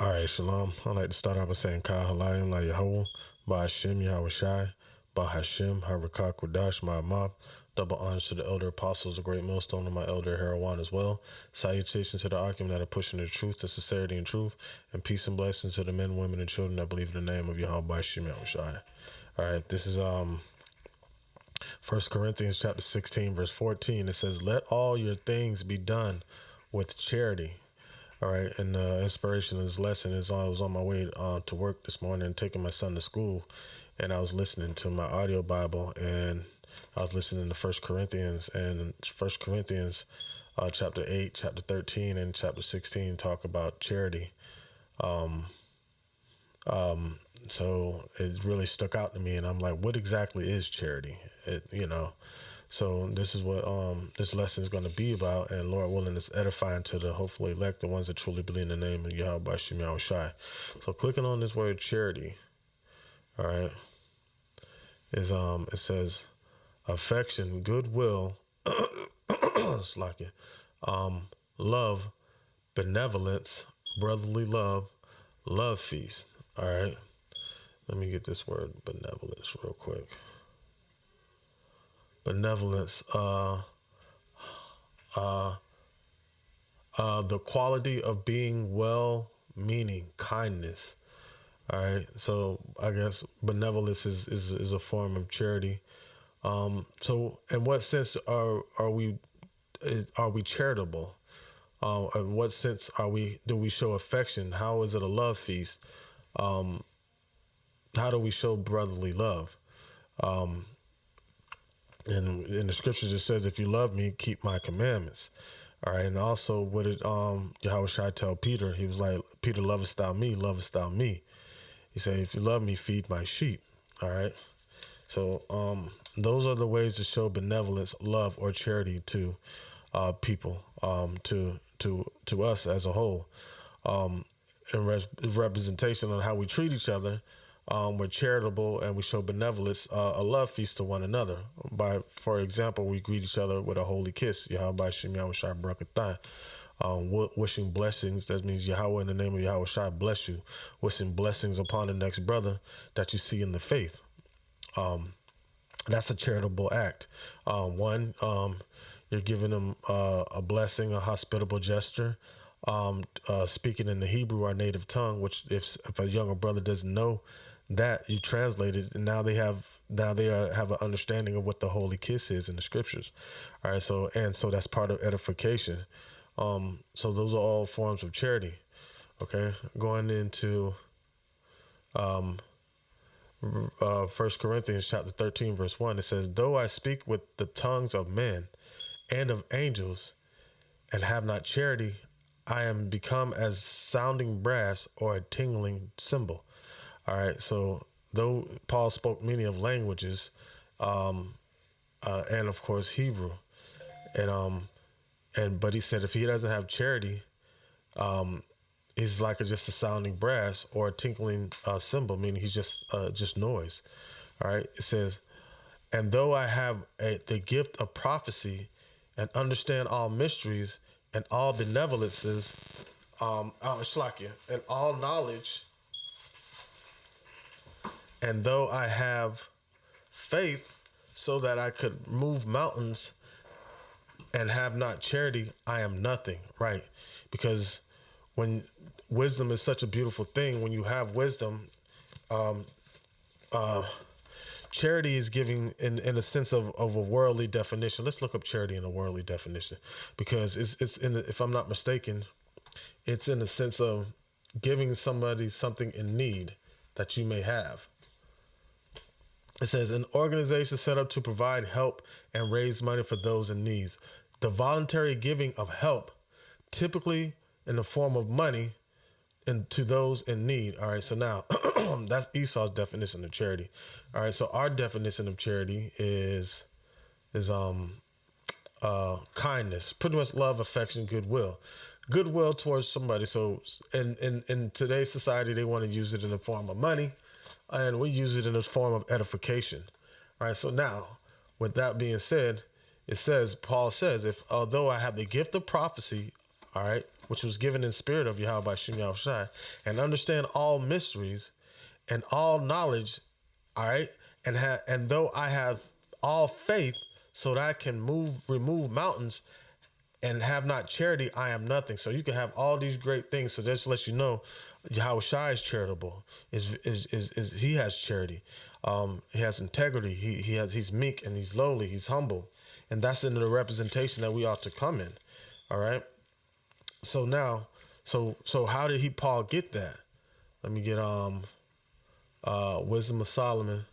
All right, shalom. I'd like to start off by saying Ka Halayim La Yahweh, Ba'ashem Yahweh Shai, Ba'Hashem, Harakah Kodash, Ma'amab. Double honors to the elder apostles, the great millstone, and my elder Herawan as well. Salutations to the Akim that are pushing the truth, the sincerity and truth, and peace and blessings to the men, women, and children that believe in the name of Yahweh Ba'ashem Yahweh Shai. All right, this is 1 Corinthians chapter 16, verse 14. It says, "Let all your things be done with charity." All right, and the inspiration of this lesson is I was on my way to work this morning, taking my son to school, and I was listening to my audio Bible, and I was listening to First Corinthians, and First Corinthians chapter 8, chapter 13, and chapter 16 talk about charity. So it really stuck out to me, and I'm like, what exactly is charity? So this is what this lesson is going to be about, and Lord willing, it's edifying to the hopefully elect, the ones that truly believe in the name of Yahweh B'Shem Yahweh Shai. So clicking on this word charity, all right, is it says affection, goodwill, love, benevolence, brotherly love, love feast. All right, let me get this word benevolence real quick. Benevolence, the quality of being well-meaning, kindness. All right, so I guess benevolence is a form of charity. So, in what sense are we charitable? In what sense do we show affection? How is it a love feast? How do we show brotherly love? And in the scriptures it says, if you love me, keep my commandments. All right. And also what did Yahweh Shai tell Peter? He was like, Peter, lovest thou me, lovest thou me. He said, if you love me, feed my sheep. All right. So those are the ways to show benevolence, love, or charity to people, to us as a whole. In representation on how we treat each other. We're charitable and we show benevolence, a love feast to one another. For example, we greet each other with a holy kiss. Yahweh B'Shem Yahweh Shai Barakatah. Wishing blessings. That means Yahweh, in the name of Yahweh Shai, bless you. Wishing blessings upon the next brother that you see in the faith. That's a charitable act. You're giving them a blessing, a hospitable gesture. Speaking in the Hebrew, our native tongue, which if a younger brother doesn't know that, you translate it, and now they have an understanding of what the holy kiss is in the scriptures. All right, so that's part of edification. So those are all forms of charity. Okay, going into 1 Corinthians chapter 13, verse 1, it says, "Though I speak with the tongues of men and of angels, and have not charity, I am become as sounding brass or a tingling cymbal." All right. So though Paul spoke many of languages, and of course Hebrew, but he said if he doesn't have charity, he's like just a sounding brass or a tinkling cymbal, meaning he's just noise. All right. It says, "And though I have the gift of prophecy and understand all mysteries and all benevolences, and all knowledge, and though I have faith so that I could move mountains and have not charity, I am nothing." Right? Because when wisdom is such a beautiful thing, when you have wisdom, charity is giving in a sense of a worldly definition. Let's look up charity in a worldly definition, because if I'm not mistaken, it's in the sense of giving somebody something in need that you may have. It says, an organization set up to provide help and raise money for those in need. The voluntary giving of help, typically in the form of money, and to those in need. All right, so now that's Esau's definition of charity. All right, so our definition of charity is kindness, pretty much love, affection, goodwill towards somebody. So in today's society, they want to use it in the form of money, and we use it in the form of edification. All right, so now with that being said, Paul says, if although I have the gift of prophecy, all right, which was given in spirit of Yahweh by Shem Yahushai, and understand all mysteries and all knowledge, all right, and though I have all faith so that I can remove mountains and have not charity, I am nothing. So you can have all these great things. So just to let you know, Yahweh Shai is charitable. Is he has charity. He has integrity. He's meek and he's lowly. He's humble, and that's in the representation that we ought to come in. All right. So now, so how did Paul get that? Let me get Wisdom of Solomon.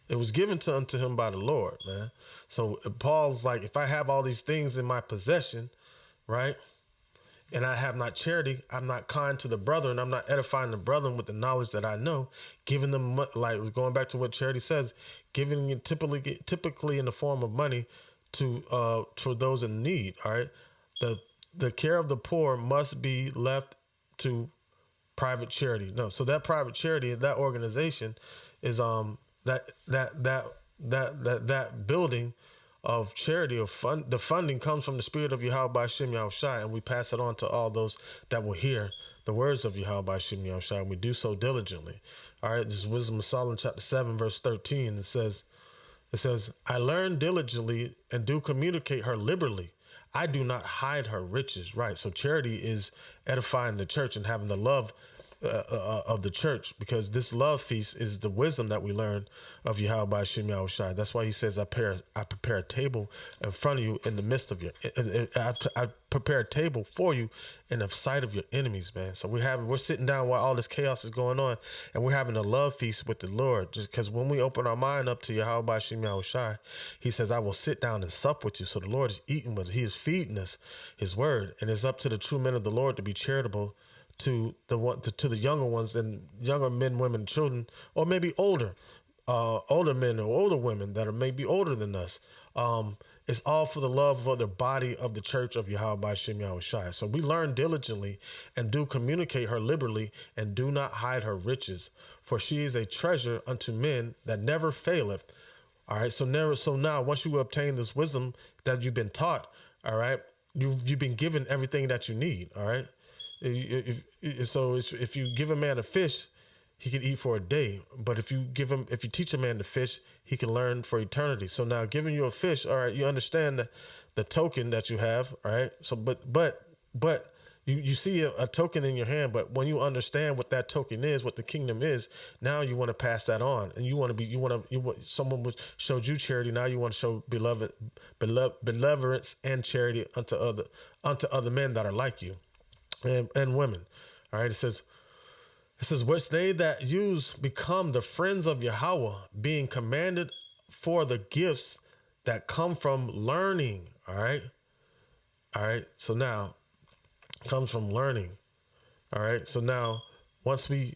It was given unto him by the Lord, man. So Paul's like, if I have all these things in my possession, right, and I have not charity, I'm not kind to the brethren, I'm not edifying the brethren with the knowledge that I know, giving them, like going back to what charity says, giving it typically in the form of money to those in need. All right, the care of the poor must be left to private charity. No, so that private charity, that organization is that building of charity of fund. The funding comes from the spirit of Yahweh by Shem Yahushai, and we pass it on to all those that will hear the words of Yahweh by Shem Yahushai, and we do so diligently. All right, this is Wisdom of Solomon chapter 7 verse 13. It says, I learn diligently and do communicate her liberally. I do not hide her riches. Right. So charity is edifying the church and having the love of the church, because this love feast is the wisdom that we learn of Yahweh by Shem Yahushai. That's why he says, I prepare a table in front of you in the midst of I prepare a table for you in the sight of your enemies, man. So we're sitting down while all this chaos is going on, and we're having a love feast with the Lord. Just because when we open our mind up to Yahweh by Shem Yahushai, he says, I will sit down and sup with you. So the Lord is eating with us. He is feeding us his word, and it's up to the true men of the Lord to be charitable to the younger ones, and younger men, women, children, or maybe older men or older women that are maybe older than us. It's all for the love of the body of the church of Yahweh by Shem Yahushai. So we learn diligently and do communicate her liberally, and do not hide her riches, for she is a treasure unto men that never faileth. All right. So now once you obtain this wisdom that you've been taught, all right, you've been given everything that you need. All right. If you give a man a fish, he can eat for a day. But if you teach a man to fish, he can learn for eternity. So now giving you a fish, all right, you understand the token that you have, all right? So, but you see a token in your hand, but when you understand what that token is, what the kingdom is, now you want to pass that on, and someone showed you charity. Now you want to show benevolence and charity unto other men that are like you. And women. All right. It says, which they that use become the friends of Yahweh, being commanded for the gifts that come from learning. All right. All right. So now comes from learning. All right. So now once we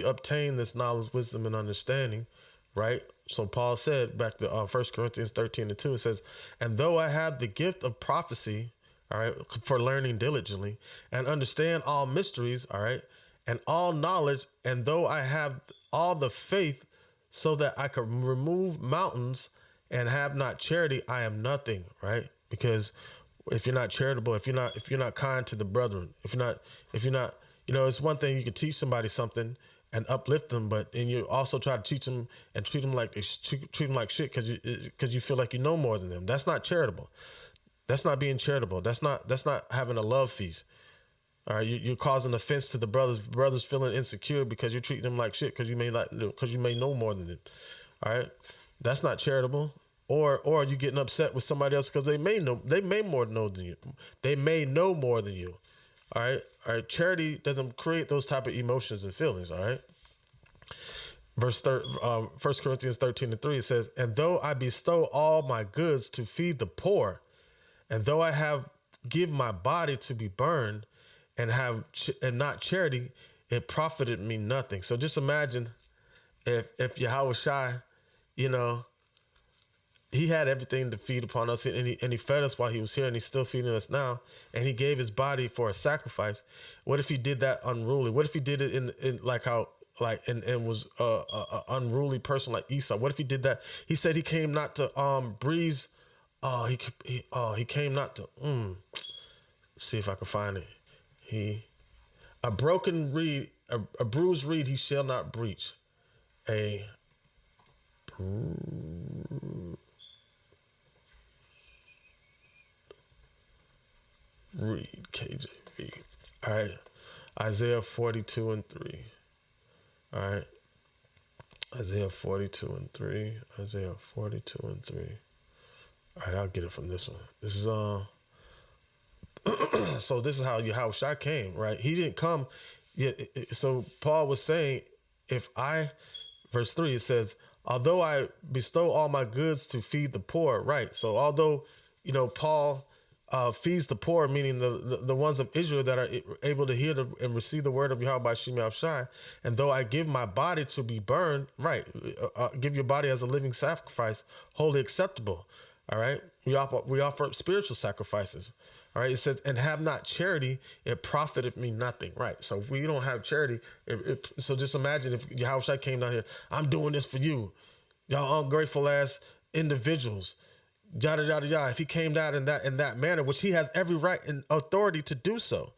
obtain this knowledge, wisdom, and understanding, right? So Paul said back to 1 Corinthians 13:2, it says, and though I have the gift of prophecy, all right, for learning diligently, and understand all mysteries, all right, and all knowledge, and though I have all the faith so that I could remove mountains and have not charity, I am nothing, right? Because if you're not charitable, if you're not kind to the brethren, if you're not, it's one thing you can teach somebody something and uplift them, and you also try to teach them and treat them like shit because you feel like you know more than them. That's not charitable. That's not being charitable. That's not having a love feast. All right, you're causing offense to the brothers. Brothers feeling insecure because you're treating them like shit because you may know more than them. All right, that's not charitable. Or you getting upset with somebody else because they may know more than you. They may know more than you. All right. Charity doesn't create those type of emotions and feelings. All right. 1 Corinthians 13:3, it says, and though I bestow all my goods to feed the poor, and though I give my body to be burned, and not charity, it profited me nothing. So just imagine if Yahweh Shai, he had everything to feed upon us, and he fed us while he was here, and he's still feeding us now, and he gave his body for a sacrifice. What if he did that unruly? What if he did it in like how and was a unruly person like Esau? What if he did that? He said he came not to breeze he came not to see if I can find it. He a broken reed, a bruised reed he shall not breach. A reed, KJV. All right. Isaiah 42 and 3. All right. Isaiah 42 and 3. Isaiah 42 and 3. All right, I'll get it from this one. This is so this is how Yahushua came, right? He didn't come. So Paul was saying, verse 3, it says, although I bestow all my goods to feed the poor, right? So although, Paul feeds the poor, meaning the ones of Israel that are able to hear and receive the word of Yahweh Shem Shai, and though I give my body to be burned, right? Give your body as a living sacrifice, wholly acceptable. All right. We offer spiritual sacrifices. All right. It says, and have not charity, it profiteth me nothing. Right. So if we don't have charity, so just imagine if Yahweh came down here, I'm doing this for you. Y'all ungrateful ass individuals. Yada yada yada. If he came down in that manner, which he has every right and authority to do so.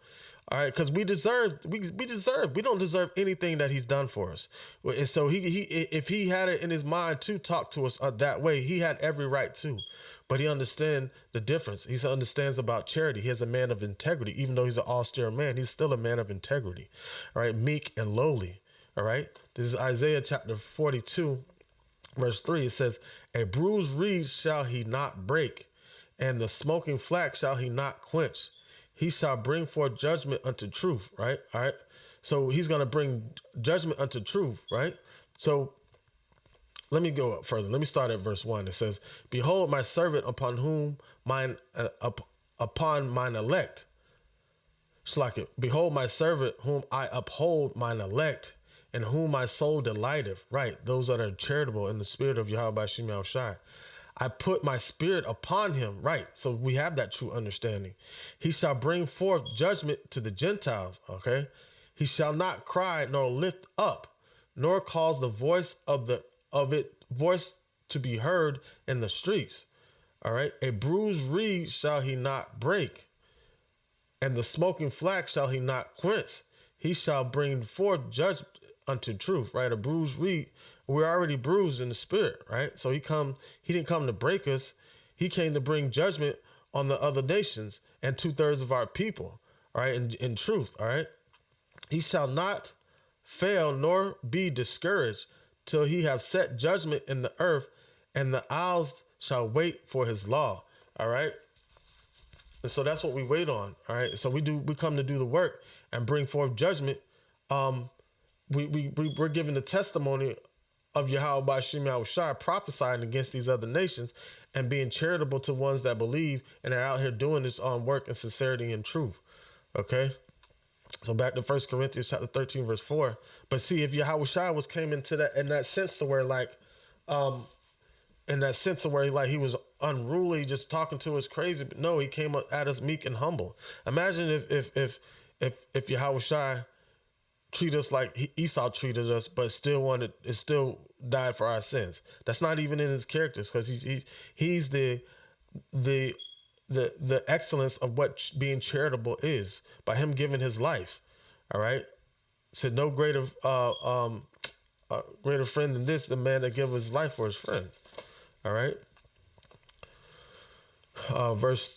All right, because we don't deserve anything that he's done for us. And so if he had it in his mind to talk to us that way, he had every right to. But he understands the difference. He understands about charity. He is a man of integrity. Even though he's an austere man, he's still a man of integrity. All right, meek and lowly. All right, this is Isaiah chapter 42, verse 3. It says, a bruised reed shall he not break, and the smoking flax shall he not quench. He shall bring forth judgment unto truth, right? All right. So he's going to bring judgment unto truth, right? So let me go up further. Let me start at verse 1. It says, behold my servant upon whom upon mine elect. It's like it. Behold my servant whom I uphold, mine elect, in whom my soul delighteth, right? Those that are charitable in the spirit of Yahweh Shem Shai. I put my spirit upon him, right? So we have that true understanding. He shall bring forth judgment to the Gentiles, okay? He shall not cry nor lift up, nor cause the voice voice to be heard in the streets. All right. A bruised reed shall he not break, and the smoking flax shall he not quench. He shall bring forth judgment unto truth, right? A bruised reed. We're already bruised in the spirit, right? So he didn't come to break us. He came to bring judgment on the other nations and 2/3 of our people, all right? In truth, all right? He shall not fail nor be discouraged till he have set judgment in the earth, and the isles shall wait for his law, all right? And so that's what we wait on, all right? So we come to do the work and bring forth judgment. We're giving the testimony of Yahweh Shem Shai, prophesying against these other nations and being charitable to ones that believe and are out here doing this work in sincerity and truth. Okay. So back to 1 Corinthians chapter 13, verse 4. But see, if Yahweh Shai came into that in that sense to where he was unruly, just talking to us crazy, but no, he came at us meek and humble. Imagine if Yahweh Shai treat us like Esau treated us, but still died for our sins. That's not even in his characters, because he's the excellence of what being charitable is by him giving his life. All right, said no greater friend than this, the man that gave his life for his friends. All right,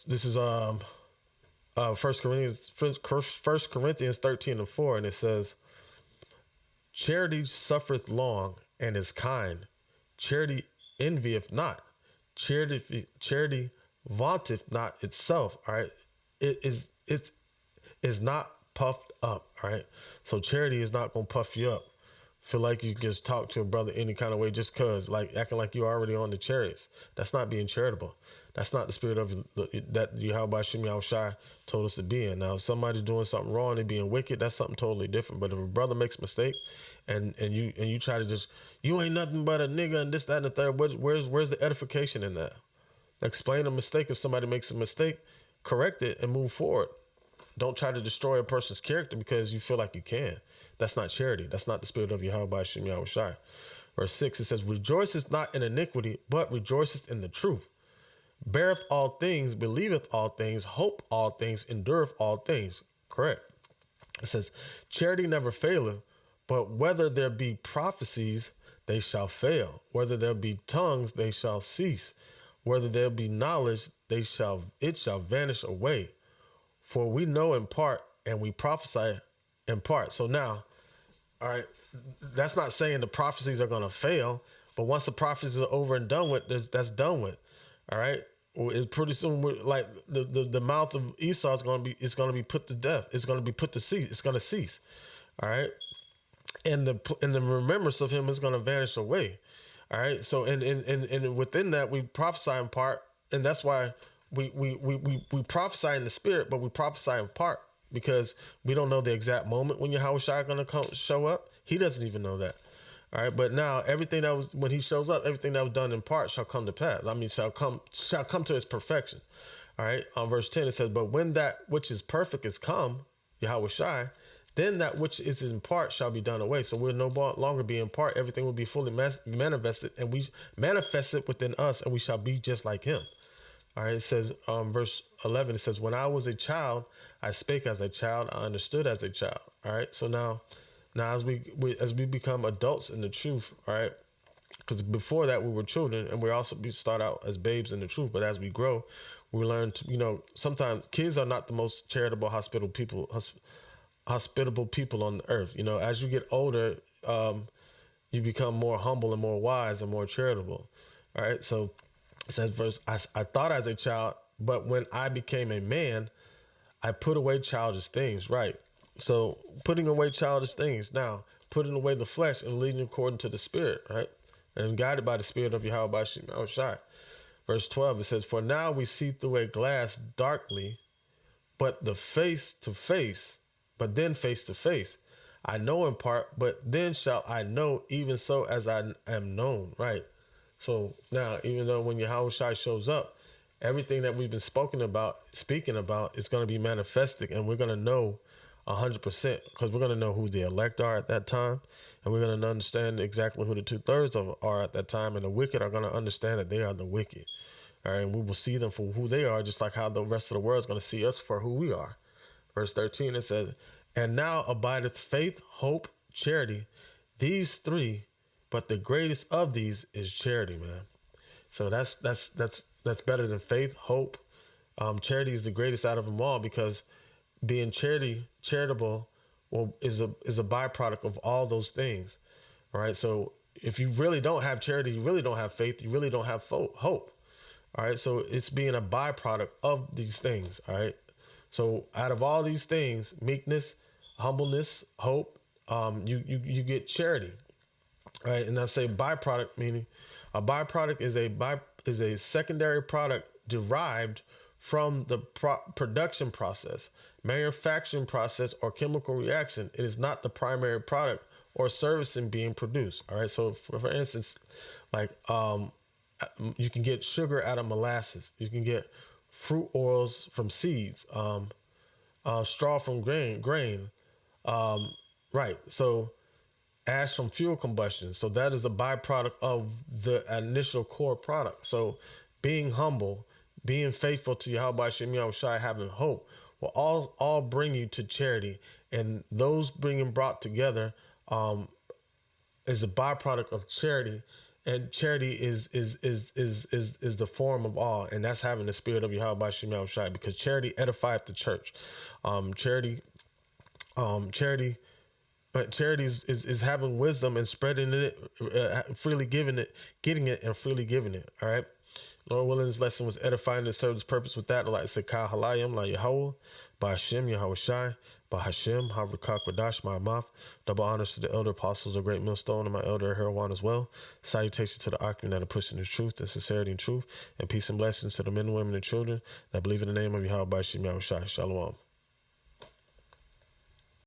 this is 1 Corinthians 13 and 4, and it says, charity suffereth long and is kind. Charity envieth not. Charity vaunteth not itself. All right. It is not puffed up. All right. So charity is not going to puff you up. Feel like you can just talk to a brother any kind of way just cause, like acting like you're already on the chariots. That's not being charitable. That's not the spirit of that Yahweh Shem Shai told us to be in. Now, if somebody's doing something wrong and being wicked, that's something totally different. But if a brother makes a mistake and you try to just, you ain't nothing but a nigga and this, that, and the third, where's the edification in that? Explain a mistake. If somebody makes a mistake, correct it and move forward. Don't try to destroy a person's character because you feel like you can. That's not charity. That's not the spirit of Yahweh Shem Shai. Verse 6, it says, rejoiceth not in iniquity, but rejoiceth in the truth. beareth all things, believeth all things, hope all things, endureth all things. Correct. It says, charity never faileth, but whether there be prophecies, they shall fail. Whether there be tongues, they shall cease. Whether there be knowledge, it shall vanish away. For we know in part, and we prophesy in part. So now, all right, that's not saying the prophecies are going to fail, but once the prophecies are over and done with, that's done with. All right. It's pretty soon, like the mouth of Esau is going to be put to death. It's going to be put to cease. It's going to cease. All right. And the remembrance of him is going to vanish away. All right. So, and within that, we prophesy in part. And that's why we prophesy in the spirit, but we prophesy in part because we don't know the exact moment when Yahweh Shai is going to show up. He doesn't even know that. All right, but now everything that was, when he shows up, everything that was done in part shall come to pass. I mean, shall come to its perfection. All right, on verse 10 it says, but when that which is perfect is come, Yahweh Shai, then that which is in part shall be done away. So we'll no longer be in part. Everything will be fully manifested, and we manifest it within us, and we shall be just like him. All right, it says, verse 11, it says, when I was a child, I spake as a child, I understood as a child. All right, so now as we become adults in the truth, all right, because before that we were children, and we start out as babes in the truth, but as we grow, we learn to, sometimes kids are not the most charitable, hospitable people on the earth. As you get older, you become more humble and more wise and more charitable. All right, so it says, verse, I thought as a child, but when I became a man, I put away childish things. Right. So putting away childish things, now putting away the flesh and leading according to the spirit, right? And guided by the spirit of Yahweh Shai. Verse 12, it says, for now we see through a glass darkly, but then face to face. I know in part, but then shall I know even so as I am known, right? So now, even though when Yahweh Shai shows up, everything that we've been speaking about is going to be manifested, and we're going to know 100%, because we're going to know who the elect are at that time, and we're going to understand exactly who the 2/3 are at that time, and the wicked are going to understand that they are the wicked. All right, and we will see them for who they are, just like how the rest of the world is going to see us for who we are. Verse 13, it says, and now abideth faith, hope, charity, these three, but the greatest of these is charity, man. So that's better than faith, hope. Charity is the greatest out of them all, because being charitable is a byproduct of all those things. All right. So if you really don't have charity, you really don't have faith, you really don't have hope. All right. So it's being a byproduct of these things. All right. So out of all these things, meekness, humbleness, hope, you get charity. All right. And I say byproduct, meaning a byproduct is a secondary product derived from the production process, manufacturing process, or chemical reaction. It is not the primary product or service in being produced. All right. So for instance, like you can get sugar out of molasses. You can get fruit oils from seeds, straw from grain. Right. So ash from fuel combustion. So that is a byproduct of the initial core product. So being humble, being faithful to Yahweh Shem Shai, having hope, will all bring you to charity. And those brought together is a byproduct of charity. And charity is the form of all. And that's having the spirit of Yahweh Shem Shai, because charity edifieth the church. Charity is having wisdom and spreading it, freely giving it, getting it, and freely giving it. All right. Lord willing, this lesson was edifying and served its purpose. With that, I'd like to say, Ka Halayim, La Yahweh, Ba Hashem, Yahweh Shai, Ba Hashem, Havrakak Radash, my mouth. Double honors to the elder apostles of Great Millstone and my elder Herawan as well. Salutation to the Akim that are pushing the truth and sincerity and truth. And peace and blessings to the men, women, and children that believe in the name of Yahweh Shem Yahweh Shai. Shalom.